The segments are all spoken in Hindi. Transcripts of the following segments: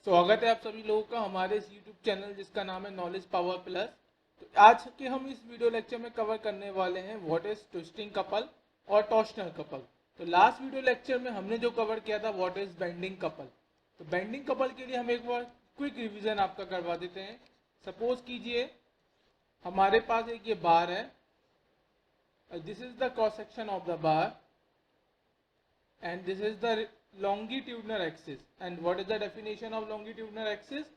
स्वागत है आप सभी लोगों का हमारे इस YouTube चैनल जिसका नाम है नॉलेज पावर प्लस। तो आज के हम इस वीडियो लेक्चर में कवर करने वाले हैं व्हाट इज ट्विस्टिंग कपल और टॉर्शनल कपल। तो लास्ट वीडियो लेक्चर में हमने जो कवर किया था व्हाट इज बेंडिंग कपल। तो बेंडिंग कपल के लिए हम एक बार क्विक रिवीजन आपका करवा देते हैं। सपोज कीजिए हमारे पास एक ये बार है, this is the cross section of the bar and this is the longitudinal axis. And what is the definition of longitudinal axis?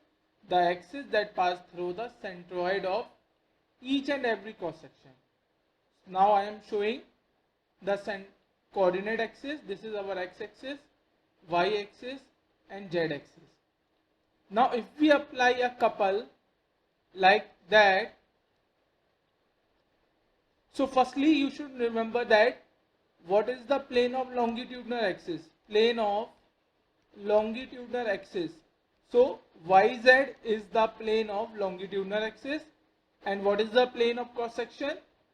The axis that pass through the centroid of each and every cross section. Now I am showing the coordinate axis. This is our x axis, y axis and z axis. Now if we apply a couple like that, so firstly you should remember that what is the plane of longitudinal axis? Plane of longitudinal axis. So YZ is the plane of longitudinal axis. And what is the plane of cross section?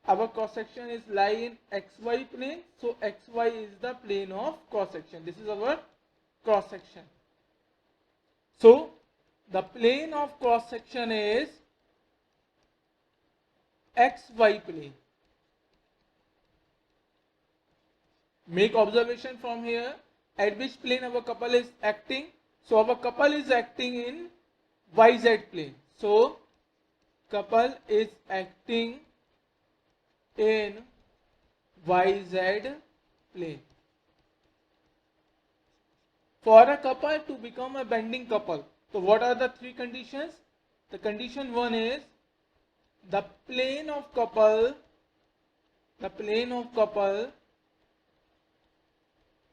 Our cross section is lie in XY plane. So XY is the plane of cross section. This is our cross section. So the plane of cross section is XY plane. Make observation from here at which plane our couple is acting. So our couple is acting in YZ plane. So couple is acting in YZ plane. For a couple to become a bending couple, so what are the three conditions? The condition one is the plane of couple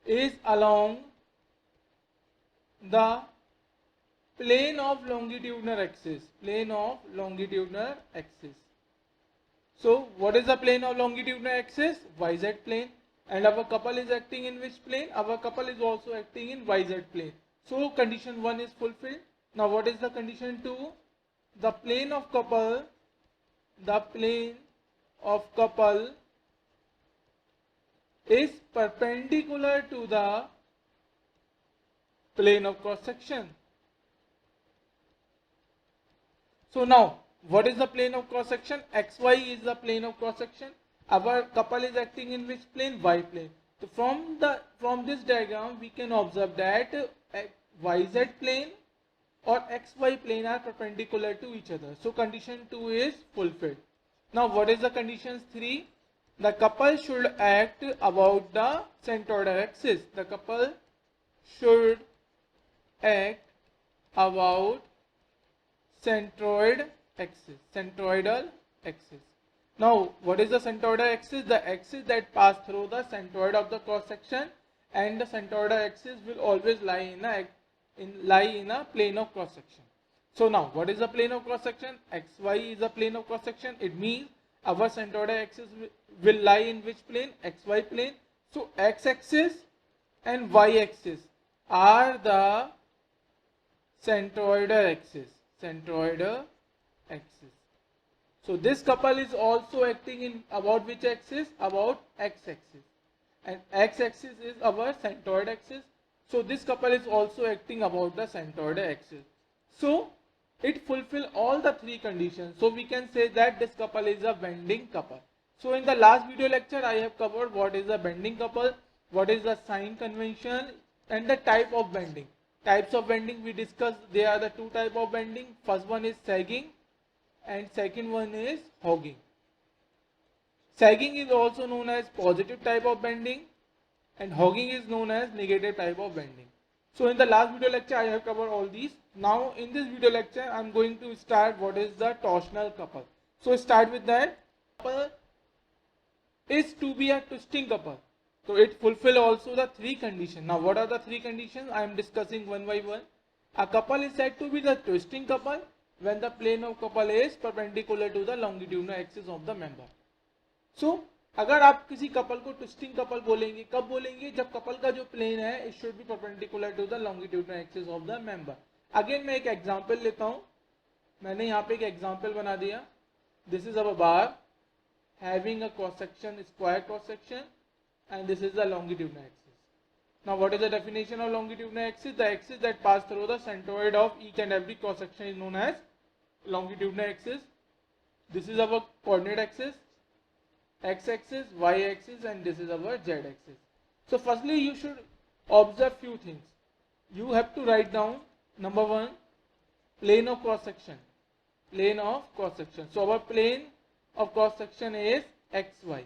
is along the plane of longitudinal axis. So what is the plane of longitudinal axis? YZ plane. And our couple is acting in which plane? Our couple is also acting in YZ plane. So condition 1 is fulfilled. Now what is the condition 2? The plane of couple is perpendicular to the plane of cross section. So now, what is the plane of cross section? XY is the plane of cross section. Our couple is acting in which plane? Y plane. So from this diagram, we can observe that YZ plane or XY plane are perpendicular to each other. So condition 2 is fulfilled. Now what is the condition 3? The couple should act about the centroidal axis. The couple should act about centroidal axis. Now, what is the centroidal axis? The axis that pass through the centroid of the cross section, and the centroidal axis will always lie in a plane of cross section. So now, what is the plane of cross section? XY is the plane of cross section. It means our centroidal axis will lie in which plane? XY plane. So x axis and y axis are the centroidal axis. So this couple is also acting in about which axis? About x axis. And x axis is our centroid axis. So this couple is also acting about the centroid axis. So it fulfills all the three conditions. So we can say that this couple is a bending couple. So in the last video lecture, I have covered what is a bending couple, what is the sign convention, and the type of bending. Types of bending we discussed. There are the two types of bending. First one is sagging and second one is hogging. Sagging is also known as positive type of bending and hogging is known as negative type of bending. So in the last video lecture, I have covered all these. Now in this video lecture, I am going to start what is the torsional couple. So start with that. Couple is to be a twisting couple. So it fulfill also the three conditions. Now what are the three conditions? I am discussing one by one. A couple is said to be the twisting couple when the plane of couple is perpendicular to the longitudinal axis of the member. So अगर आप किसी कपल को ट्विस्टिंग कपल बोलेंगे, कब बोलेंगे? जब कपल का जो प्लेन है it should be perpendicular to the longitudinal axis of the member. Again मैं एक एग्जांपल लेता हूं. मैंने यहाँ पे एक एग्जांपल बना दिया. This is our bar having a cross section, square cross section, and this is the longitudinal axis. Now what is the definition of longitudinal axis? The axis that pass through the centroid of each and every cross section is known as longitudinal axis. This is our coordinate axis, x-axis, y-axis, and this is our z-axis. So firstly you should observe few things. You have to write down number one, plane of cross section. Plane of cross section. So our plane of cross section is xy.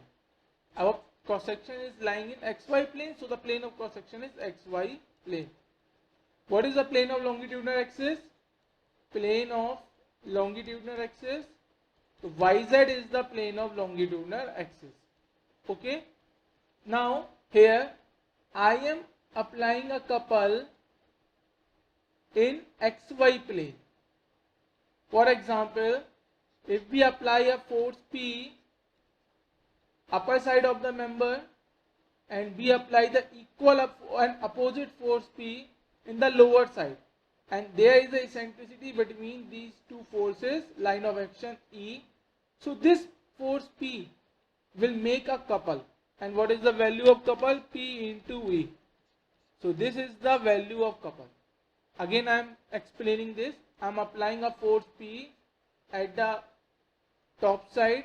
Our cross section is lying in xy plane, so the plane of cross section is xy plane. What is the plane of longitudinal axis? Plane of longitudinal axis. So yz is the plane of longitudinal axis. Okay. Now here I am applying a couple in xy plane. For example, if we apply a force P upper side of the member and we apply the equal and opposite force P in the lower side, and there is a eccentricity between these two forces, line of action E. So this force P will make a couple, and what is the value of couple? P into E. So this is the value of couple. Again I am explaining this. I am applying a force P at the top side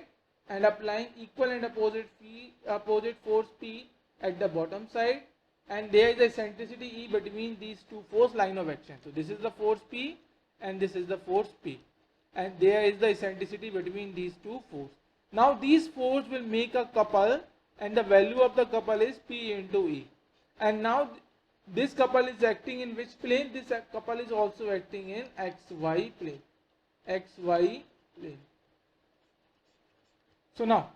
and applying equal and opposite force P at the bottom side, and there is a eccentricity E between these two force line of action. So this is the force P and this is the force P, and there is the eccentricity between these two force. Now these force will make a couple, and the value of the couple is P into E. And now this couple is acting in which plane? This couple is also acting in xy plane. XY plane. So now,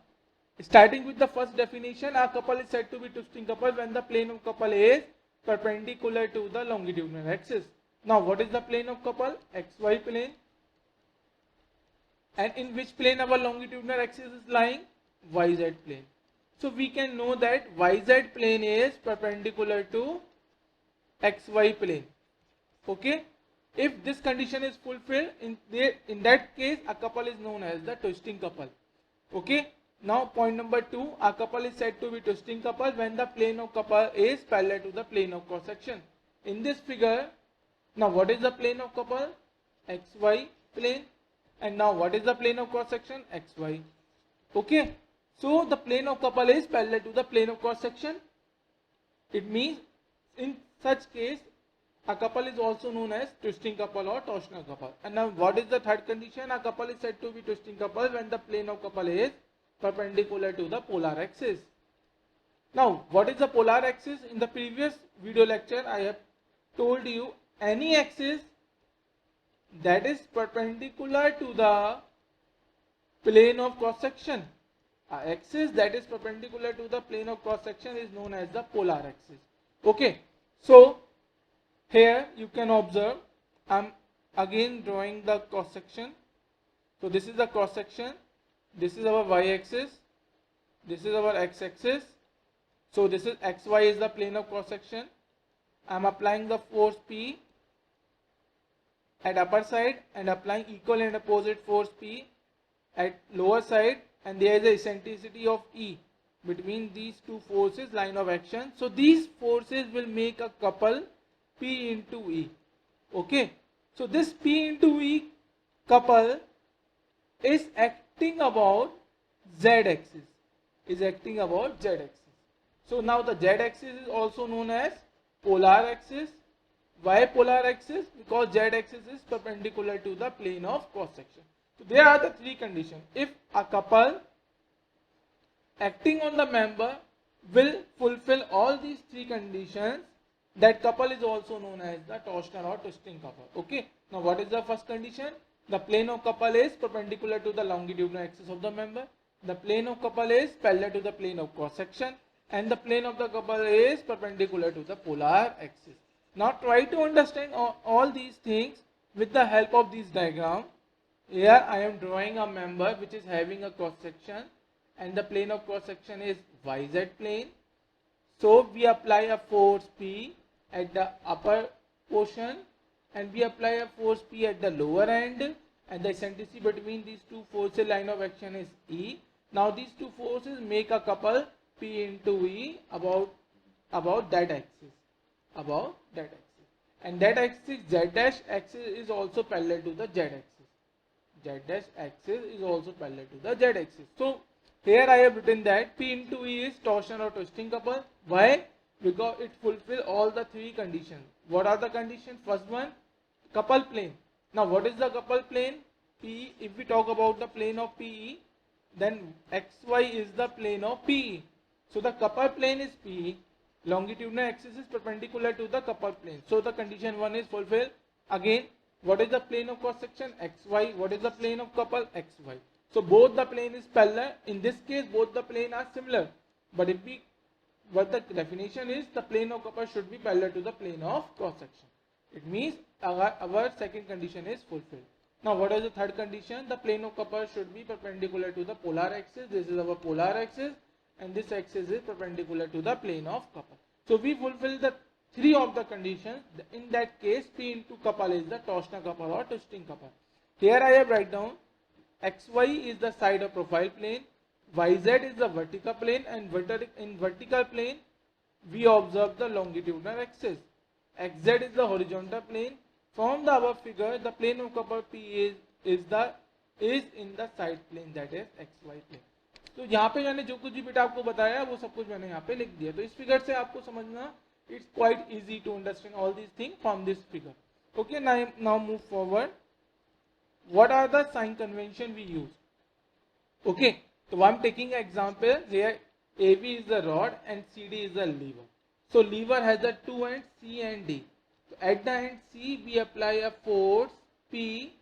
starting with the first definition, a couple is said to be twisting couple when the plane of couple is perpendicular to the longitudinal axis. Now what is the plane of couple? XY plane. And in which plane our longitudinal axis is lying? YZ plane. So we can know that YZ plane is perpendicular to XY plane. Okay. If this condition is fulfilled, in that case a couple is known as the twisting couple. Okay. Now point number 2, a couple is said to be twisting couple when the plane of couple is parallel to the plane of cross section. In this figure, now what is the plane of couple? XY plane. And now what is the plane of cross section? XY. Okay. So the plane of couple is parallel to the plane of cross section. It means in such case a couple is also known as twisting couple or torsional couple. And now what is the third condition? A couple is said to be twisting couple when the plane of couple is perpendicular to the polar axis. Now what is the polar axis? In the previous video lecture I have told you any axis that is perpendicular to the plane of cross section. An axis that is perpendicular to the plane of cross section is known as the polar axis. Okay. So here you can observe I am again drawing the cross section. So this is the cross section. This is our y-axis. This is our x-axis. So this is xy is the plane of cross section. I am applying the force P at upper side and applying equal and opposite force P at lower side, and there is a eccentricity of E between these two forces line of action. So these forces will make a couple P into E. Okay. So this P into E couple is acting about z-axis. Is acting about z-axis. So now the z-axis is also known as polar axis. Why polar axis? Because z-axis is perpendicular to the plane of cross section. So there are the three conditions. If a couple acting on the member will fulfill all these three conditions, that couple is also known as the torsional or twisting couple. Okay. Now what is the first condition? The plane of couple is perpendicular to the longitudinal axis of the member. The plane of couple is parallel to the plane of cross section, and the plane of the couple is perpendicular to the polar axis. Now try to understand all these things with the help of this diagram. Here I am drawing a member which is having a cross section, and the plane of cross section is YZ plane. So we apply a force P at the upper portion and we apply a force P at the lower end, and the eccentricity between these two forces line of action is E. Now these two forces make a couple P into E about that axis. above that axis, and that axis z dash axis is also parallel to the z axis. Z dash axis is also parallel to the z axis. So here I have written that P into E is torsion or twisting couple. Why? Because it fulfills all the three conditions. What are the conditions? First one, couple plane. Now what is the couple plane? P, if we talk about the plane of PE, then XY is the plane of PE. So the couple plane is PE. Longitudinal axis is perpendicular to the couple plane. So the condition 1 is fulfilled. Again, what is the plane of cross section? XY. What is the plane of couple? XY. So both the plane is parallel. In this case, both the plane are similar. But what the definition is, the plane of couple should be parallel to the plane of cross section. It means our second condition is fulfilled. Now what is the third condition? The plane of couple should be perpendicular to the polar axis. This is our polar axis, and this axis is perpendicular to the plane of couple. So we fulfill the three of the conditions. In that case, P into couple is the torsional couple or twisting couple. Here I have write down XY is the side of profile plane, YZ is the vertical plane, and in vertical plane we observe the longitudinal axis. XZ is the horizontal plane. From the above figure, the plane of couple P is in the side plane, that is XY plane. तो यहाँ पे मैंने जो कुछ भी बेटा आपको बताया वो सब कुछ मैंने यहाँ पे लिख दिया. तो इस फिगर से आपको समझना it's quite easy to understand all these things from this figure. Okay, now move forward. What are the sign convention we use? Okay, so I'm taking an example here. AB is the rod and CD is the lever. So lever has the two ends, C and D. So at the end C we apply a force P,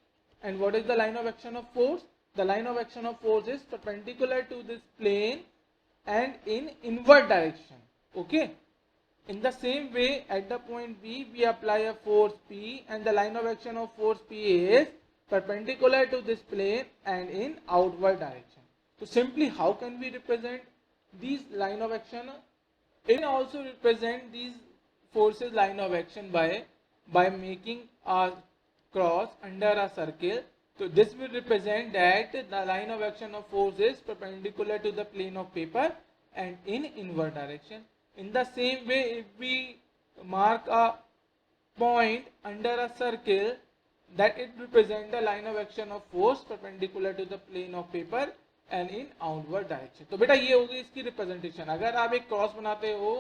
and what is the line of action of force? The line of action of force is perpendicular to this plane and in inward direction. Okay. In the same way, at the point B, we apply a force P, and the line of action of force P is perpendicular to this plane and in outward direction. So simply, how can we represent these line of action? It can also represent these forces line of action by making a cross under a circle. So this will represent that the line of action of force is perpendicular to the plane of paper and in inward direction. In the same way, if we mark a point under a circle, that it represents the line of action of force perpendicular to the plane of paper and in outward direction. तो बेटा ये होगी इसकी रिप्रेजेंटेशन. अगर आप एक क्रॉस बनाते हो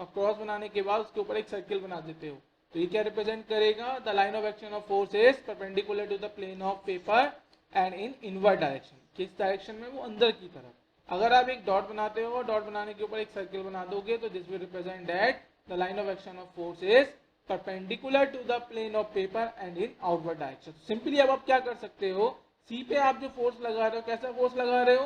और क्रॉस बनाने के बाद उसके ऊपर एक सर्किल बना देते हो, तो ये क्या रिप्रेजेंट करेगा? The line of action of force is perpendicular to the plane of paper and in inward direction. किस डायरेक्शन में? वो अंदर की तरफ. अगर आप एक डॉट बनाते हो, डॉट बनाने के ऊपर एक सर्किल बना दोगे, तो this will represent that the line of action of force is perpendicular to the plane of paper and in outward direction. Simply अब आप क्या कर सकते हो? सी पे आप जो फोर्स लगा रहे हो, कैसा फोर्स लगा रहे हो?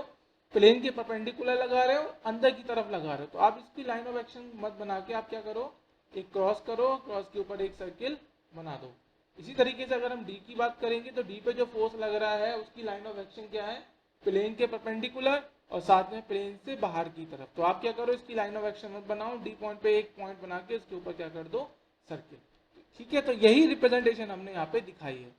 प्लेन के परपेंडिकुलर लगा रहे हो, अंदर की तरफ लगा रहे हो. तो आप इसकी लाइन ऑफ एक्शन मत बना के आप क्या करो? एक क्रॉस करो, क्रॉस के ऊपर एक सर्किल बना दो. इसी तरीके से अगर हम डी की बात करेंगे, तो डी पे जो फोर्स लग रहा है उसकी लाइन ऑफ एक्शन क्या है? प्लेन के परपेंडिकुलर और साथ में प्लेन से बाहर की तरफ. तो आप क्या करो? इसकी लाइन ऑफ एक्शन मत बनाओ, डी पॉइंट पे एक पॉइंट बना के उसके ऊपर क्या कर दो? सर्किल. ठीक है, तो यही रिप्रेजेंटेशन हमने यहाँ पे दिखाई है.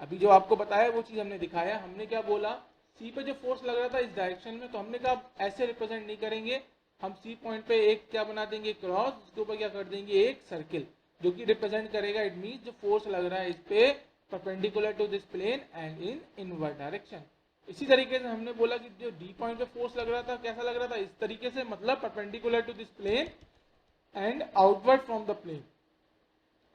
अभी जो आपको बताया वो चीज हमने दिखाया. हमने क्या बोला? सी पे जो फोर्स लग रहा था इस डायरेक्शन में, तो हमने कहा ऐसे रिप्रेजेंट नहीं करेंगे, हम सी पॉइंट पे एक क्या बना देंगे? क्रॉस. उसके ऊपर क्या कर देंगे? एक सर्किल, जो कि रिप्रेजेंट करेगा. इट मींस जो फोर्स लग रहा है इस पे perpendicular to this plane and in inward direction. इसी तरीके से हमने बोला कि जो डी पॉइंट पे फोर्स लग रहा था कैसा लग रहा था? इस तरीके से, मतलब perpendicular to this plane and outward from the plane.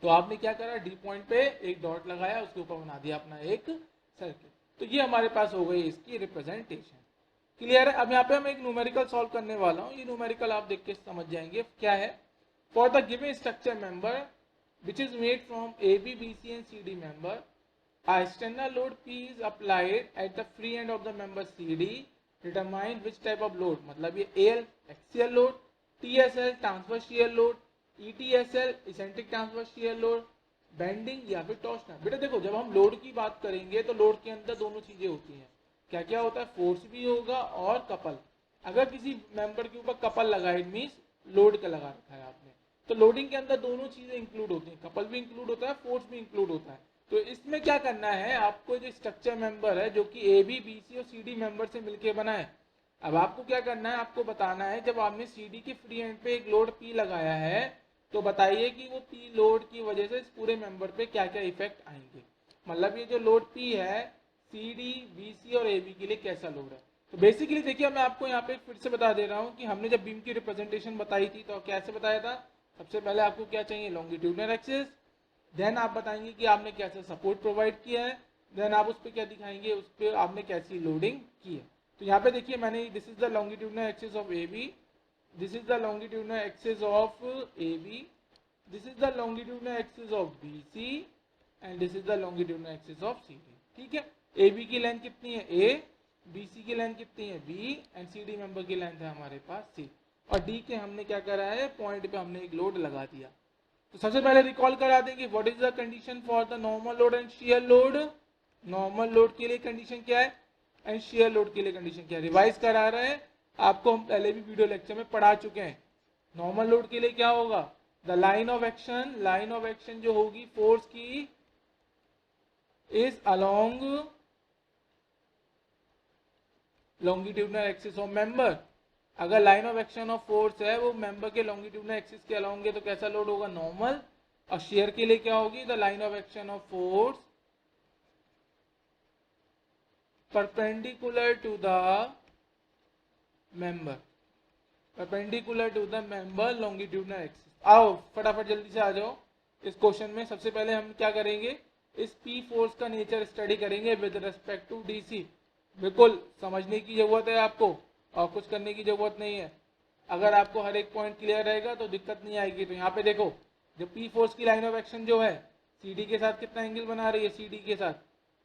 तो आपने क्या करा? डी पॉइंट पे एक डॉट लगाया, उसके ऊपर बना दिया अपना एक सर्किल. तो ये हमारे पास हो गई इसकी रिप्रेजेंटेशन. क्लियर है? अब यहाँ पे हम एक न्यूमेरिकल सॉल्व करने वाला हूँ. ये न्यूमेरिकल आप देख के समझ जाएंगे क्या है. For the given structure member which is made from A B B C and C D member, a external load P is applied at the free end of the member CD. Determine which type of load. मतलब ये AL axial load, TSL transverse shear load, ETSL eccentric transverse shear load, bending या फिर टॉर्शनल. बेटा देखो, जब हम लोड की बात करेंगे तो लोड के अंदर दोनों चीजें होती हैं. क्या क्या होता है? फोर्स भी होगा और कपल. अगर किसी मेंबर के ऊपर कपल लगा है, इट मींस लोड का लगा रखा है आपने, तो लोडिंग के अंदर दोनों चीजें इंक्लूड होती हैं. कपल भी इंक्लूड होता है, फोर्स भी इंक्लूड होता है. तो इसमें क्या करना है आपको? जो स्ट्रक्चर मेंबर है जो कि ए बी बी सी और सी डी मेंबर से मिलकर बना है, अब आपको क्या करना है? आपको बताना है जब आपने सी डी के फ्री एंड पे एक लोड पी लगाया है, तो बताइए कि वो पी लोड की वजह से इस पूरे मेंबर पे क्या क्या इफेक्ट आएंगे। मतलब ये जो लोड पी है सी डी बी सी और ए बी के लिए कैसा लोड है। तो बेसिकली देखिए मैं आपको यहाँ पे फिर से बता दे रहा हूँ कि हमने जब बीम की रिप्रेजेंटेशन बताई थी तो कैसे बताया था। सबसे पहले आपको क्या चाहिए, लॉन्गिट्यूडनल एक्सिस, देन आप बताएंगे कि आपने कैसा सपोर्ट प्रोवाइड किया है, देन आप उस पर क्या दिखाएंगे, उस पर आपने कैसी लोडिंग की है। तो यहाँ पे देखिए मैंने this is the longitudinal axis of A B, this is the longitudinal axis of AB, this is the longitudinal axis of BC and this is the longitudinal axis of CD। ठीक है, AB की लेंथ कितनी है A, BC की लेंथ कितनी है B एंड CD मेंबर की लेंथ है हमारे पास C, और D के हमने क्या करा है, पॉइंट पे हमने एक लोड लगा दिया। तो सबसे पहले रिकॉल करा देंगे what is the condition for the normal load and shear load. Normal load के लिए कंडीशन क्या है एंड शियर लोड के लिए कंडीशन क्या है, रिवाइज करा रहे हैं आपको, हम पहले भी वीडियो लेक्चर में पढ़ा चुके हैं। नॉर्मल लोड के लिए क्या होगा, द लाइन ऑफ एक्शन जो होगी फोर्स की is along longitudinal axis of member. अगर line of action of force है वो मेंबर के लॉन्गिट्यूडनल एक्सिस के अलोंग है तो कैसा लोड होगा, नॉर्मल। और शियर के लिए क्या होगी, the line of action of force perpendicular to the member, perpendicular to the member longitudinal axis. आओ फटाफट जल्दी से आ जाओ इस क्वेश्चन में। सबसे पहले हम क्या करेंगे, इस पी फोर्स का नेचर स्टडी करेंगे विद रेस्पेक्ट टू डीसी। बिल्कुल समझने की जरूरत है आपको और कुछ करने की जरूरत नहीं है। अगर आपको हर एक पॉइंट क्लियर रहेगा तो दिक्कत नहीं आएगी। तो यहाँ पे देखो जो पी फोर्स की लाइन ऑफ एक्शन जो है सीडी के साथ कितना एंगल बना रही है, सीडी के साथ,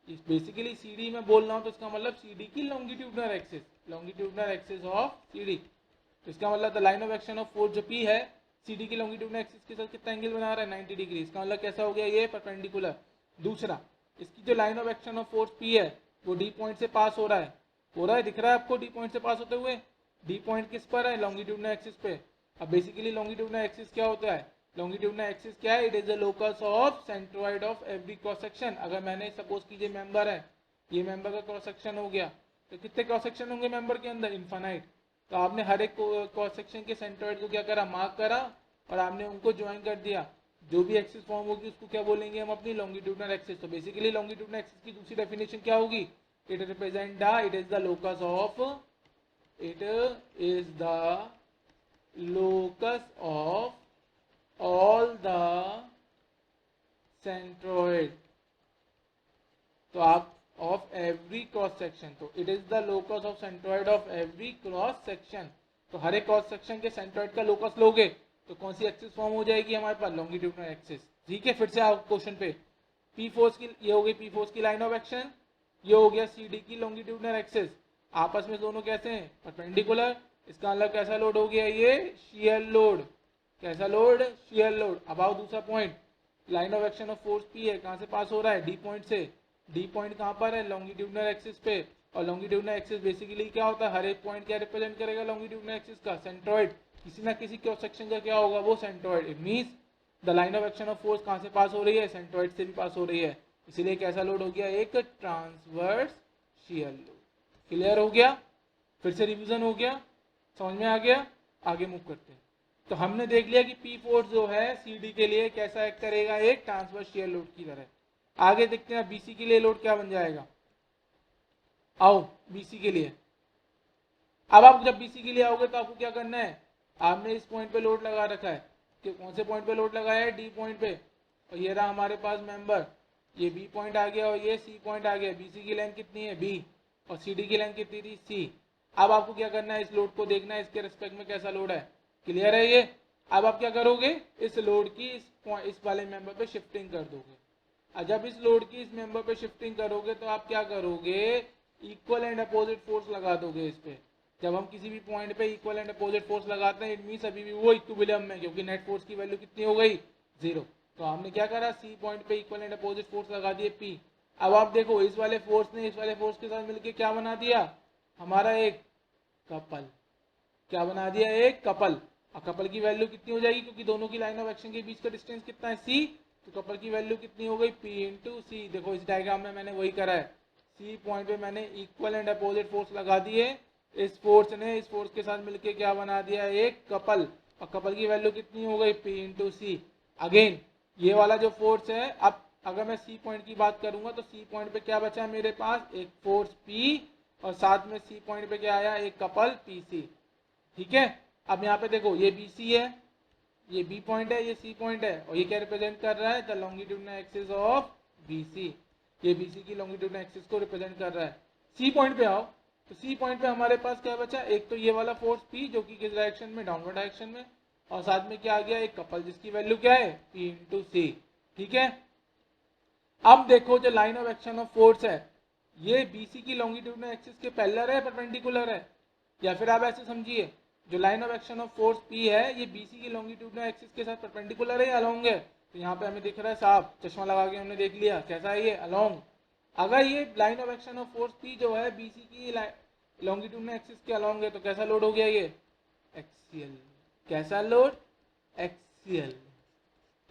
बेसिकली सीडी में बोल रहा हूँ तो इसका मतलब सीडी की longitudinal axis, longitudinal axis of CD. तो इसका मतलब the line of action of force जो पी है सीडी की लॉन्गिट्यूडनल एक्सिस के साथ कितना एंगल बना रहा है, 90 डिग्री। इसका मतलब कैसा हो गया, ये परपेंडिकुलर। दूसरा, इसकी जो line of action of force P है वो डी पॉइंट से पास हो रहा है, दिख रहा है आपको डी पॉइंट से पास होते हुए। डी पॉइंट किस पर है, लॉन्गिट्यूडनल एक्सिस पे। अब बेसिकली लॉन्गिट्यूडनल एक्सिस क्या होता है, लॉन्गिट्यूडनल एक्सिस क्या है, it is the locus of centroid of every cross section. अगर मैंने सपोज कीजिए मेंबर है, ये मेंबर का क्रॉस सेक्शन हो गया, तो कितने क्रॉस सेक्शन होंगे मेंबर के अंदर, इनफाइनाइट। तो आपने हर एक क्रॉस सेक्शन के सेंट्रोइड को क्या करा, मार्क करा और आपने उनको ज्वाइन कर दिया। जो भी एक्सिस फॉर्म होगी उसको क्या बोलेंगे हम, अपनी लॉन्गिट्यूडनल एक्सिस। तो बेसिकली लॉन्गिट्यूडनल एक्सिस की दूसरी डेफिनेशन क्या होगी, it represent the, it is the locus of, it is the locus of all the centroid, तो आप of every cross section, तो it is the locus of centroid of every cross section। तो हर एक क्रॉस सेक्शन के सेंट्रोइड का लोकस लोगे तो कौन सी एक्सिस फॉर्म हो जाएगी हमारे पास, लॉन्गिट्यूडनल एक्सिस। ठीक है, फिर से आओ क्वेश्चन पे। पी फोर्स की, ये हो गई पी फोर्स की लाइन ऑफ एक्शन, ये हो गया सी डी की लॉन्गिट्यूडनल एक्सिस। आपस में दोनों कैसे हैं, परपेंडिकुलर। इसका मतलब कैसा लोड हो गया, ये शियर लोड। कैसा लोड, शियर लोड। अब आओ दूसरा point, line of action of force P है, कहां से पास हो रहा है, डी पॉइंट से। डी पॉइंट कहां पर है, लॉन्गिट्यूडनल एक्सिस पे। और लॉन्गिट्यूडनल एक्सिस बेसिकली क्या होता है, हर एक पॉइंट क्या रिप्रेजेंट करेगा लॉन्गिट्यूडनल एक्सिस का, सेंट्रोइड। किसी ना किसी क्रॉस सेक्शन का क्या होगा, वो centroid. It means the line of action of force कहां से पास हो रही है, सेंट्रोइड से भी पास हो रही है। इसीलिए कैसा लोड हो गया, एक ट्रांसवर्स शियर लोड। क्लियर हो गया, फिर से रिविजन हो गया, समझ में आ गया। आगे मूव करते हैं। तो हमने देख लिया कि पी फोर्स जो है सीडी के लिए कैसा एक्ट करेगा, एक ट्रांसवर्स शियर लोड की तरह। आगे देखते हैं बीसी के लिए लोड क्या बन जाएगा। आओ बीसी के लिए, अब आप जब बीसी के लिए आओगे तो आपको क्या करना है, आपने इस पॉइंट पे लोड लगा रखा है, कि कौन से पॉइंट पे लोड लगाया है, डी पॉइंट पे। और ये रहा हमारे पास मेंबर, ये बी पॉइंट आ गया और ये सी पॉइंट आ गया। बीसी की लेंथ कितनी है, बी, और सीडी की लेंथ कितनी थी, सी। अब आपको क्या करना है, इस लोड को देखना है, इसके रिस्पेक्ट में कैसा लोड है। क्लियर है ये। अब आप क्या करोगे, इस लोड की इस वाले मेंबर पे शिफ्टिंग कर दोगे। और जब इस लोड की इस मेंबर पे शिफ्टिंग करोगे तो आप क्या करोगे, इक्वल एंड अपोजिट फोर्स लगा दोगे इस पे। जब हम किसी भी पॉइंट पे इक्वल एंड अपोजिट फोर्स लगाते हैं, इट मींस अभी भी वो इक्विलिब्रियम में, क्योंकि नेट फोर्स की वैल्यू कितनी हो गई, 0। तो हमने क्या करा, सी पॉइंट पे इक्वल एंड अपोजिट फोर्स लगा दिए पी। अब आप देखो इस वाले फोर्स ने इस वाले फोर्स के साथ मिलकर क्या बना दिया, हमारा एक कपल। क्या बना दिया, एक कपल। और कपल की वैल्यू कितनी हो जाएगी, क्योंकि दोनों की लाइन ऑफ एक्शन के बीच का डिस्टेंस कितना है, सी। तो कपल की वैल्यू कितनी हो गई, P इंटू सी। देखो इस डायग्राम में मैंने वही करा है, सी पॉइंट पे मैंने इक्वल एंड अपोजिट फोर्स लगा दिए। इस फोर्स ने इस फोर्स के साथ मिलके क्या बना दिया, एक कपल। और कपल की वैल्यू कितनी हो गई, P इंटू सी। अगेन ये वाला जो फोर्स है, अब अगर मैं सी पॉइंट की बात करूंगा तो सी पॉइंट पे क्या बचा मेरे पास, एक फोर्स P और साथ में सी पॉइंट पे क्या आया, एक कपल PC। ठीक है, अब यहाँ पे देखो ये BC है, ये B पॉइंट है, ये C पॉइंट है, और ये क्या रिप्रेजेंट कर रहा है, the longitudinal axis of BC। ये BC की लॉन्गिट्यूडिनल एक्सिस को रिप्रेजेंट कर रहा है। C पॉइंट पे आओ तो C पॉइंट पे हमारे पास क्या बचा, एक तो ये वाला फोर्स P जो कि किस डायरेक्शन में, डाउनवर्ड डायरेक्शन में, और साथ में क्या आ गया, एक कपल जिसकी वैल्यू क्या है, P इंटू सी। ठीक है, अब देखो जो line of action of force है, ये BC की लॉन्गिट्यूडिनल एक्सिस के पैरेलल है, परपेंडिकुलर है, या फिर आप ऐसे समझिए जो line of action of force P है ये BC की लॉन्गिट्यूडिनल एक्सिस के साथ परपेंडिकुलर है या अलोंग है। तो यहाँ पे हमें दिख रहा है साफ, चश्मा लगा के हमने देख लिया कैसा है ये, अलोंग। अगर ये line of action of force P जो है BC की लॉन्गिट्यूडिनल एक्सिस के अलोंग है तो कैसा लोड हो गया, ये एक्सियल। कैसा लोड, एक्सियल।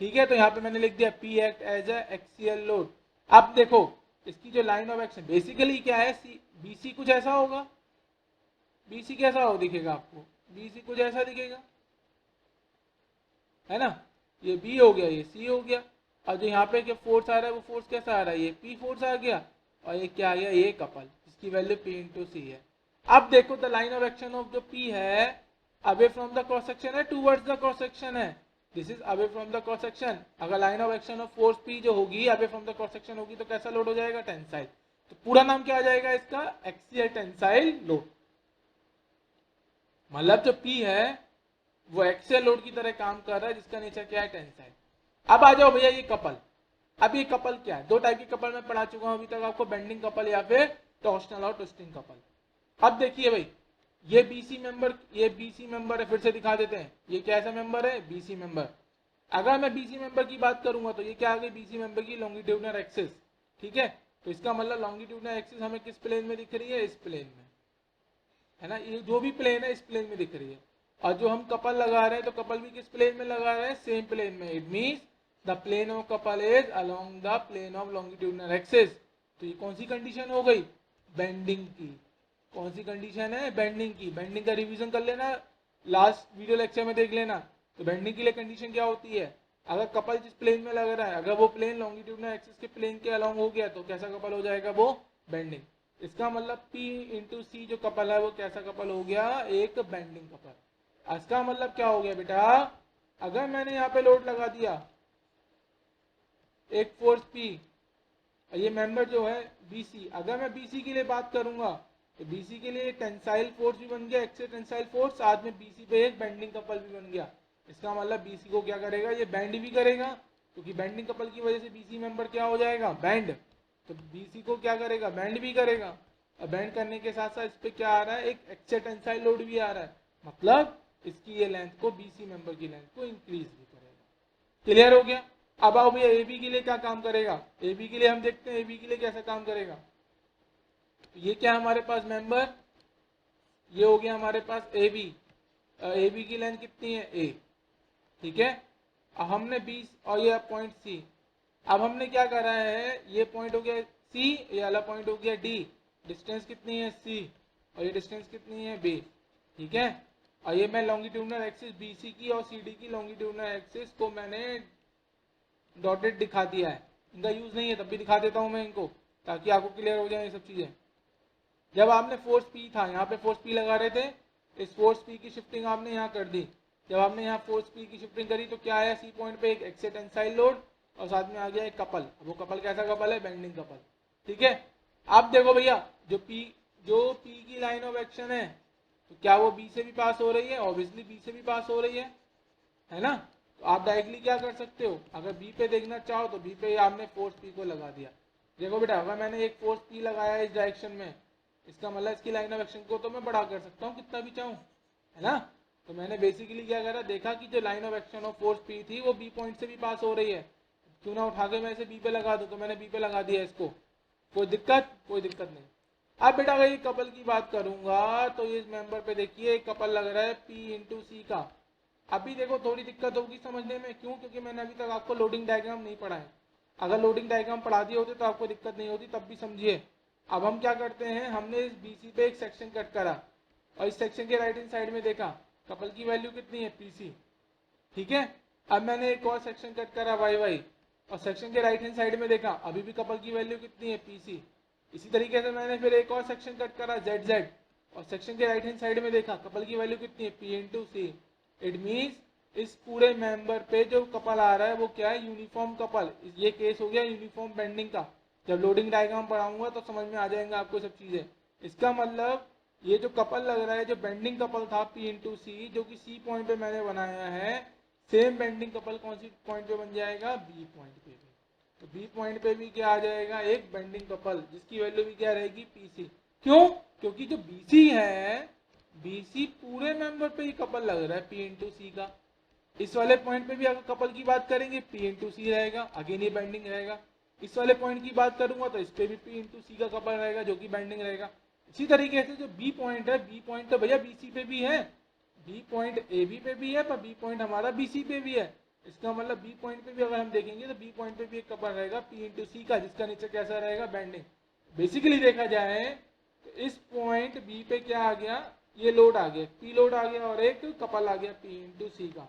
ठीक है, तो यहाँ पे मैंने लिख दिया P act as a axial load. अब देखो इसकी जो लाइन ऑफ एक्शन बेसिकली क्या है, BC कुछ ऐसा होगा, BC कैसा हो दिखेगा आपको, BC कुछ ऐसा दिखेगा, है ना, ये B हो गया, ये C हो गया, और जो यहाँ पे क्या फोर्स आ रहा है वो फोर्स कैसा आ रहा है, ये P फोर्स आ गया, और ये क्या आ गया, ये कपल जिसकी वैल्यू P इंटू सी है। अब देखो the line of action of जो P है away from the cross section है, टूवर्ड्स द क्रॉस सेक्शन है, this is away from the cross section. अगर line of action of force P जो होगी away from the cross section होगी तो कैसा लोड हो जाएगा, टेंसाइल। तो पूरा नाम क्या आ जाएगा इसका, एक्सियल टेंसाइल लोड। मतलब जो P है वो एक्सियल लोड की तरह काम कर रहा है जिसका नेचर क्या है, टेंसाइल। अब आ जाओ भैया ये कपल। अब ये कपल क्या है, दो टाइप के कपल मैं पढ़ा चुका हूं अभी तक आपको, बेंडिंग कपल या फिर टॉर्शनल और ट्विस्टिंग कपल। अब देखिए भाई ये BC मेंबर, ये BC मेंबर है, फिर से दिखा देते हैं, ये कैसा मेंबर है, BC मेंबर। अगर मैं BC मेंबर की बात करूंगा तो ये क्या आ गई, BC मेंबर की लॉन्गिट्यूडिनल एक्सिस। ठीक है, तो इसका मतलब लॉन्गिट्यूडिनल एक्सिस हमें किस प्लेन में दिख रही है, इस प्लेन में, है ना, ये जो भी प्लेन है इस प्लेन में दिख रही है। और जो हम कपल लगा रहे हैं तो कपल भी किस प्लेन में लगा रहे हैं, सेम प्लेन में। It means the plane of couple is along the plane of longitudinal axis. तो ये कौन सी कंडीशन हो गई, बेंडिंग की। कौन सी कंडीशन है, बेंडिंग की। बेंडिंग का रिवीजन कर लेना, लास्ट वीडियो लेक्चर में देख लेना। तो बेंडिंग के लिए कंडीशन क्या होती है, अगर कपल जिस प्लेन में लग रहा है अगर वो प्लेन लॉन्गिट्यूडिनल एक्सिस के प्लेन के अलोंग हो गया तो कैसा कपल हो जाएगा, वो बेंडिंग। इसका मतलब P इंटू सी जो कपल है वो कैसा कपल हो गया, एक बेंडिंग कपल। इसका मतलब क्या हो गया बेटा, अगर मैंने यहाँ पे लोड लगा दिया एक फोर्स P, ये मेंबर जो है BC, अगर मैं BC के लिए बात करूंगा तो BC के लिए टेंसाइल फोर्स भी बन गया, एक्सियल टेंसाइल फोर्स, साथ में BC पे एक बेंडिंग कपल भी बन गया। इसका मतलब BC को क्या करेगा, ये बेंड भी करेगा, क्योंकि बेंडिंग कपल की वजह से BC मेंबर क्या हो जाएगा, बेंड। तो BC को क्या करेगा, बेंड भी करेगा, और बेंड करने के साथ साथ इस पे क्या आ रहा है, एक एक्सियल टेंसाइल लोड भी आ रहा है, मतलब इसकी ये लेंथ को, BC मेंबर की लेंथ को इंक्रीज भी करेगा। क्लियर हो गया। अब आओ भैया AB के लिए क्या काम करेगा, AB के लिए हम देखते हैं AB के लिए कैसा काम करेगा। तो ये क्या हमारे पास मेंबर, ये हो गया हमारे पास AB। AB की लेंथ कितनी है, A। ठीक है, अब हमने 20 और ये पॉइंट C। अब हमने क्या करा है, ये पॉइंट हो गया C, ये वाला पॉइंट हो गया D। डिस्टेंस कितनी है C, और ये डिस्टेंस कितनी है B। ठीक है, और ये मैं लॉन्गिट्यूडिनल एक्सिस BC की और CD की लॉन्गिट्यूडिनल एक्सिस को मैंने डॉटेड दिखा दिया है। इनका यूज नहीं है तब भी दिखा देता हूं मैं इनको, ताकि आपको क्लियर हो जाए ये सब चीजें। जब आपने फोर्स P था, यहाँ पे फोर्स P लगा रहे थे, इस फोर्स P की शिफ्टिंग आपने यहाँ कर दी। जब आपने यहाँ फोर्स P की शिफ्टिंग करी तो क्या आया, C पॉइंट पे एक एक्सियल टेंसाइल लोड और साथ में आ गया एक कपल। वो कपल कैसा कपल है, बेंडिंग कपल। ठीक है, अब देखो भैया जो P की लाइन ऑफ एक्शन है तो क्या वो B से भी पास हो रही है, ऑब्वियसली B से भी पास हो रही है ना। तो आप डायरेक्टली क्या कर सकते हो, अगर B पे देखना चाहो तो B पे आपने फोर्स P को लगा दिया। देखो बेटा अगर मैंने एक फोर्स P लगाया इस डायरेक्शन में, इसका मतलब इसकी लाइन ऑफ एक्शन को तो मैं बड़ा कर सकता हूँ कितना भी चाहूँ, है ना। तो मैंने बेसिकली क्या करा, देखा कि जो line of action of force P थी वो B पॉइंट से भी पास हो रही है, क्यों ना उठा के मैं इसे B पे लगा दूं। तो मैंने B पे लगा दिया इसको, कोई दिक्कत, कोई दिक्कत नहीं। अब बेटा अगर ये कपल की बात करूंगा तो इस मेंबर पे देखिए कपल लग रहा है P इंटू सी का। अभी देखो थोड़ी दिक्कत होगी समझने में, क्यों, क्योंकि मैंने अभी तक आपको लोडिंग डायग्राम नहीं पढ़ा है। अगर लोडिंग डायग्राम पढ़ा दिए होते तो आपको दिक्कत नहीं होती, तब भी समझिए। अब हम क्या करते हैं, हमने इस BC पे एक सेक्शन कट करा और इस सेक्शन के राइट हैंड साइड में देखा कपल की वैल्यू कितनी है, पीसी। ठीक है, अब मैंने एक और सेक्शन कट करा वाई वाई, और सेक्शन के राइट हैंड साइड में देखा अभी भी कपल की वैल्यू कितनी है, पीसी। इसी तरीके से मैंने फिर एक और सेक्शन कट करा जेड जेड, और सेक्शन के राइट हैंड साइड में देखा कपल की वैल्यू कितनी है, P into C. It means इस पूरे मेंबर पे जो कपल आ रहा है वो क्या है, यूनिफॉर्म कपल। ये केस हो गया यूनिफॉर्म बेंडिंग का। जब लोडिंग डायग्राम पढ़ाऊंगा तो समझ में आ जाएगा आपको सब चीजें। इसका मतलब ये जो कपल लग रहा है, जो बेंडिंग कपल था पी इंटू सी, जो कि सी पॉइंट पे मैंने बनाया है, सेम बेंडिंग कपल कौन सी पॉइंट पे बन जाएगा, बी पॉइंट पे भी। तो बी पॉइंट पे भी क्या आ जाएगा, एक बेंडिंग कपल, जिसकी वैल्यू भी क्या रहेगी, पीसी। क्यों, क्योंकि जो बीसी है, बीसी पूरे मेंबर पे ही कपल लग रहा है पी इंटू सी का। इस वाले पॉइंट पे भी अगर कपल की बात करेंगे पी इंटू सी रहेगा, अगेन ये बेंडिंग रहेगा। इस वाले पॉइंट की बात करूंगा तो इस पे भी पी इंटू सी का कपल रहेगा, जो कि बेंडिंग रहेगा। इसी तरीके से जो बी पॉइंट है, बी पॉइंट तो भैया बीसी पे भी है, बी पॉइंट ए बी पे भी है, पर बी पॉइंट हमारा बीसी पे भी है। इसका मतलब बी पॉइंट पे भी अगर हम देखेंगे तो बी पॉइंट पे भी एक कपल रहेगा पी इंटू सी का, जिसका नीचे कैसा रहेगा, बेंडिंग। बेसिकली देखा जाए तो इस पॉइंट बी पे क्या आ गया, ये लोड आ गया, पी लोड आ गया, और एक कपल आ गया पी इंटू सी का।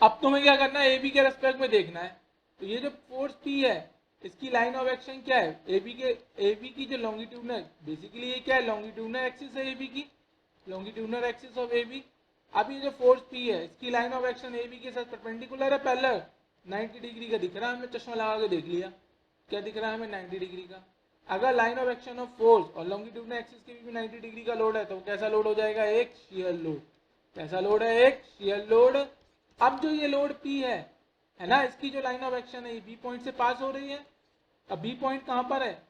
अब तुम्हें क्या करना है, एबी के रेस्पेक्ट में देखना है। तो ये जो फोर्स पी है, इसकी लाइन ऑफ एक्शन क्या है, एबी की जो लॉन्गिट्यूडनल, बेसिकली ये क्या है, लॉन्गिट्यूडनल एक्सिस है एबी की, लॉन्गिट्यूडनल एक्सिस ऑफ एबी। अब ये जो फोर्स पी है, इसकी लाइन ऑफ एक्शन एबी के साथ परपेंडिकुलर है, पैरेलल 90 डिग्री का दिख रहा है हमें, चश्मा लगा के देख लिया क्या दिख रहा है हमें, 90 डिग्री का। अगर line of action of force और लॉन्गिट्यूडनल एक्सिस के भी 90 डिग्री का लोड है, तो कैसा लोड हो जाएगा, एक शियर लोड। कैसा लोड है, एक शियर लोड। अब जो ये लोड P है ना, इसकी जो लाइन ऑफ एक्शन है ये बी पॉइंट से पास हो रही है। अब बी पॉइंट कहां पर है,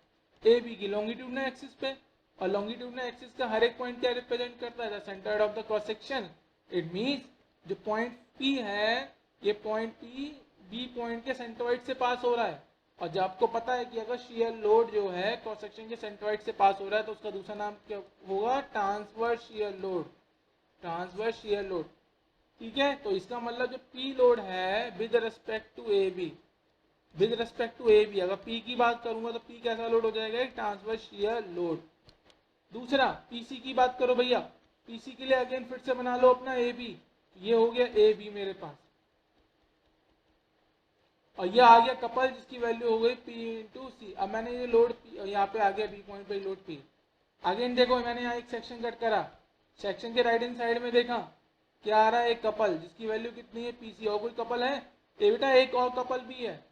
ए बी की लॉन्गिट्यूडनल एक्सिस पे, और लॉन्गिट्यूडनल एक्सिस का हर एक पॉइंट क्या रिप्रेजेंट करता है, the centre of the cross section. It means जो पॉइंट P है, ये पॉइंट P बी पॉइंट के सेंट्रोइड से पास हो रहा है। और जब आपको पता है कि अगर शियर लोड जो है क्रॉस सेक्शन के सेंट्रोइड से पास हो रहा है, तो उसका दूसरा नाम क्या होगा, transverse shear load. Transverse shear load, ठीक है। तो इसका मतलब जो पी लोड है with respect to A B, with respect to A B, अगर पी की बात करूंगा तो पी कैसा लोड हो जाएगा, एक ट्रांसवर्स शियर लोड। दूसरा पीसी की बात करो भैया, पीसी के लिए अगेन फिर से बना लो अपना ए बी, ये हो गया ए बी मेरे पास, और ये आ गया कपल जिसकी वैल्यू हो गई पी इंटू सी। अब मैंने ये लोड यहाँ पे आ गया बी पॉइंट पे लोड पी। अगेन देखो मैंने यहाँ एक सेक्शन कट करा, सेक्शन के राइट हैंड साइड में देखा क्या आ रहा है, एक कपल जिसकी वैल्यू कितनी है, पीसी। और कोई कपल है, ये बेटा एक और कपल भी है,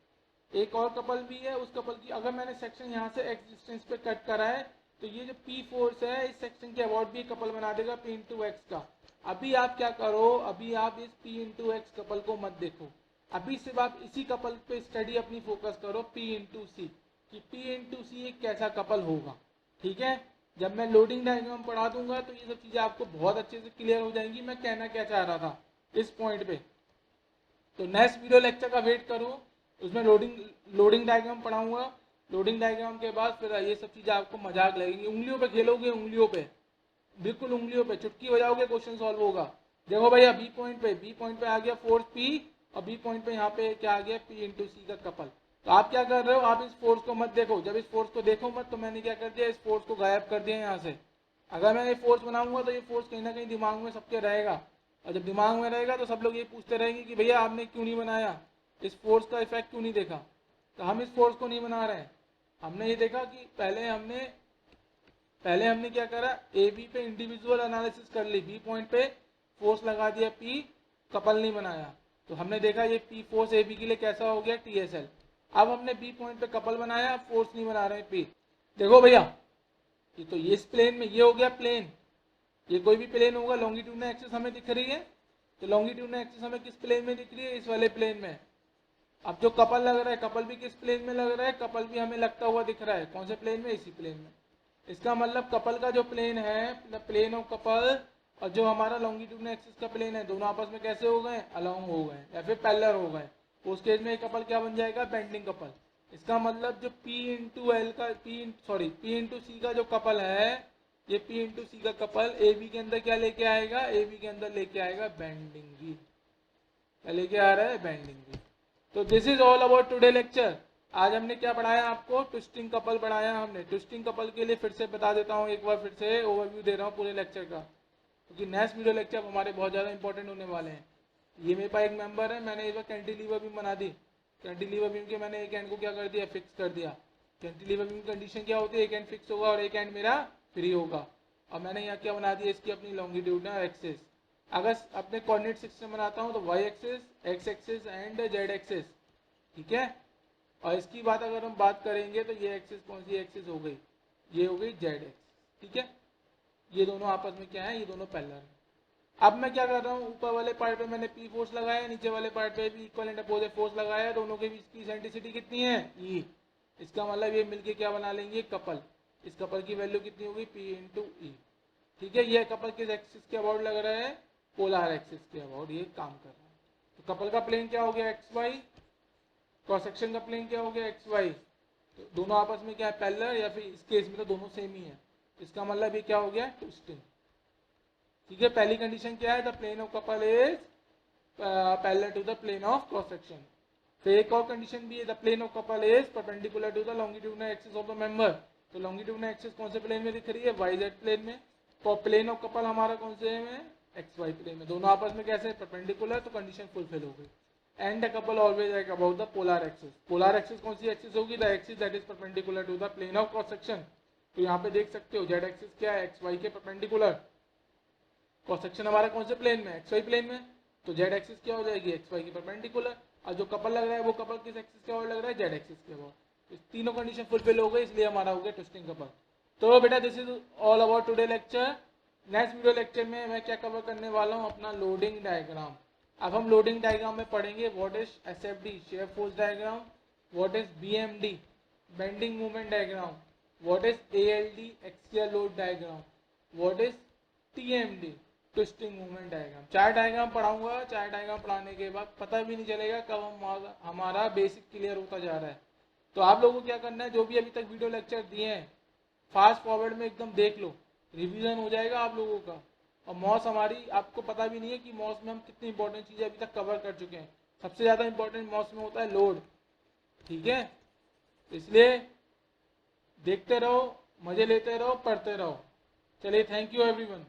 एक और कपल भी है। उस कपल की अगर मैंने सेक्शन यहाँ से एक्स डिस्टेंस पे कट करा है, तो ये जो पी फोर्स है इस सेक्शन के अबाउट भी एक कपल बना देगा पी इंटू एक्स का। अभी आप क्या करो, अभी आप इस पी इंटू एक्स कपल को मत देखो, अभी सिर्फ आप इसी कपल पे स्टडी अपनी फोकस करो, पी इंटू सी, कि पी इंटू सी एक कैसा कपल होगा। ठीक है, जब मैं लोडिंग डायग्राम पढ़ा दूंगा तो ये सब चीजें आपको बहुत अच्छे से क्लियर हो जाएंगी, मैं कहना क्या चाह रहा था इस पॉइंट पे। तो नेक्स्ट वीडियो लेक्चर का वेट करो, उसमें लोडिंग डायग्राम पढ़ाऊंगा। लोडिंग डायग्राम के बाद फिर ये सब चीजें आपको मजाक लगेंगी, उंगलियों पे खेलोगे, उंगलियों पे, बिल्कुल उंगलियों पे चुटकी बजाओगे, क्वेश्चन सॉल्व होगा। देखो भैया बी पॉइंट पे आ गया फोर्स पी, और बी पॉइंट पे यहाँ पे क्या आ गया, पी इंटू सी का कपल। तो आप क्या कर रहे हो, आप इस फोर्स को मत देखो, जब इस फोर्स को देखो मत, तो मैंने क्या कर दिया, इस फोर्स को गायब कर दिया यहाँ से। अगर मैं ये फोर्स बनाऊंगा तो ये फोर्स कहीं ना कहीं दिमाग में सबके रहेगा, और जब दिमाग में रहेगा तो सब लोग ये पूछते रहेंगे कि भैया आपने क्यों नहीं बनाया, इस फोर्स का इफेक्ट क्यों नहीं देखा। तो हम इस फोर्स को नहीं बना रहे हैं, हमने ये देखा कि पहले हमने क्या करा, ए बी पे इंडिविजुअल एनालिसिस कर ली, बी पॉइंट पे फोर्स लगा दिया पी, कपल नहीं बनाया। तो हमने देखा ये पी फोर्स ए बी के लिए कैसा हो गया, टीएसएल। अब हमने बी पॉइंट पे कपल बनाया, फोर्स नहीं बना रहे पी। देखो भैया ये तो ये इस प्लेन में ये हो गया प्लेन, ये कोई भी प्लेन होगा, लॉन्गिट्यूडनल एक्सिस हमें दिख रही है, तो लॉन्गिट्यूडनल एक्सिस हमें किस प्लेन में दिख रही है, इस वाले प्लेन में। अब जो कपल लग रहा है, कपल भी किस प्लेन में लग रहा है, कपल भी हमें लगता हुआ दिख रहा है, कौन से प्लेन में, इसी प्लेन में। इसका मतलब कपल का जो प्लेन है, प्लेन ऑफ कपल, और जो हमारा लॉन्गिट्यूडनल एक्सिस का प्लेन है, दोनों आपस में कैसे हो गए, अलोंग हो गए, या फिर पैरेलल हो गए। उस केस में कपल क्या बन जाएगा, बेंडिंग कपल। इसका मतलब जो P इंटू एल का P इंटू सी का जो कपल है, ये P इंटू सी का कपल ए बी के अंदर क्या लेके आएगा, ए बी के अंदर लेके आएगा बेंडिंग भी। क्या लेके आ रहा है, बेंडिंग भी। तो this is all about today lecture. आज हमने क्या पढ़ाया आपको, ट्विस्टिंग कपल पढ़ाया हमने। ट्विस्टिंग कपल के लिए फिर से बता देता हूँ, एक बार फिर से ओवरव्यू दे रहा हूँ पूरे लेक्चर का। क्योंकि नेक्स्ट वीडियो लेक्चर हमारे बहुत ज़्यादा इंपॉर्टेंट होने वाले हैं। ये मेरे पास एक मेंबर है, मैंने इस बार कैंटिलीवर बीम बना दी। कैंटिलीवर बीम के मैंने एक एंड को क्या कर दिया, फिक्स कर दिया। कैंटिलीवर बीम कंडीशन क्या होती है, एक एंड फिक्स होगा और एक एंड मेरा फ्री होगा। और मैंने यहाँ क्या बना दिया, इसकी अपनी लॉन्गिट्यूडनल एक्सिस। अगर अपने कोऑर्डिनेट सिस्टम बनाता हूँ तो Y axis, X axis and Z axis, ठीक है। और इसकी बात अगर हम बात करेंगे तो ये एक्सिस कौन सी एक्सिस हो गई, ये हो गई जेड एक्सिस, ठीक है। ये दोनों आपस में क्या है, ये दोनों पैरेलल है। अब मैं क्या कर रहा हूँ, ऊपर वाले पार्ट पे मैंने पी फोर्स लगाया, नीचे वाले पार्ट पे भी इक्वल एंड अपोजिट फोर्स लगाया, दोनों के बीच की इसेंट्रिसिटी कितनी है, ई। इसका मतलब ये मिलके क्या बना लेंगे, कपल। इस कपल की वैल्यू कितनी होगी, पी इंटू ई, ठीक है। ये कपल किस एक्सिस के अबाउट लग रहा है, पोलर एक्सिस के अबाउट ये काम कर रहा है। तो कपल का प्लेन क्या हो गया, एक्स वाई। क्रॉस सेक्शन का प्लेन क्या हो गया, एक्स वाई। तो दोनों आपस में क्या है, पैरेलल, या फिर इस केस में तो दोनों सेम ही है। इसका मतलब ये क्या हो गया, ट्विस्टिंग, ठीक है। पहली कंडीशन क्या है, the plane of couple is parallel to the plane of cross section. फिर एक और कंडीशन भी है, the plane of couple is perpendicular to the longitudinal axis of the member. तो लॉन्गिट्यूडनल एक्सिस कौन से प्लेन में दिख रही है, वाई जेड प्लेन में। तो प्लेन ऑफ कपल हमारा कौन से में, एक्स वाई प्लेन में। दोनों आपस में कैसे, परपेंडिकुलर, तो कंडीशन फुलफिल हो गई। And the couple always like about the polar axis. Polar axis कौन सी एक्सिस होगी, the axis that is perpendicular to the plane of cross section. तो यहाँ पे देख सकते हो जेड एक्सिस क्या है, एक्स वाई के परपेंडिकुलर। क्रॉस सेक्शन हमारा कौन से प्लेन में, एक्स वाई प्लेन में। तो जेड एक्सिस क्या हो जाएगी, एक्स वाई की परपेंडिकुलर। और जो कपल लग रहा है वो कपल किस एक्सिस के और लग रहा है, जेड एक्सिस के और। इस तीनों कंडीशन फुलफिल हो गई, इसलिए हमारा हो गया ट्विस्टिंग कपल। तो बेटा this is all about today lecture. Next video lecture में मैं क्या कवर करने वाला हूँ, अपना लोडिंग डायग्राम। अब हम लोडिंग डायग्राम में पढ़ेंगे what is SFD, shear force diagram, what is BMD, bending moment diagram, what is ALD, axial load diagram, what is TMD, twisting movement diagram. 4 diagram पढ़ाऊंगा। 4 डायग्राम पढ़ाने के बाद पता भी नहीं चलेगा कब हमारा बेसिक क्लियर होता जा रहा है। तो आप लोगों को क्या करना है, जो भी अभी तक वीडियो लेक्चर दिए हैं फास्ट फॉरवर्ड में एकदम देख लो, रिवीजन हो जाएगा आप लोगों का। और मॉस हमारी, आपको पता भी नहीं है कि मॉस में हम कितनी इंपॉर्टेंट चीजें अभी तक कवर कर चुके हैं। सबसे ज्यादा इंपॉर्टेंट मॉस में होता है लोड, ठीक है। इसलिए देखते रहो, मजे लेते रहो, पढ़ते रहो। चलिए, थैंक यू एवरीवन।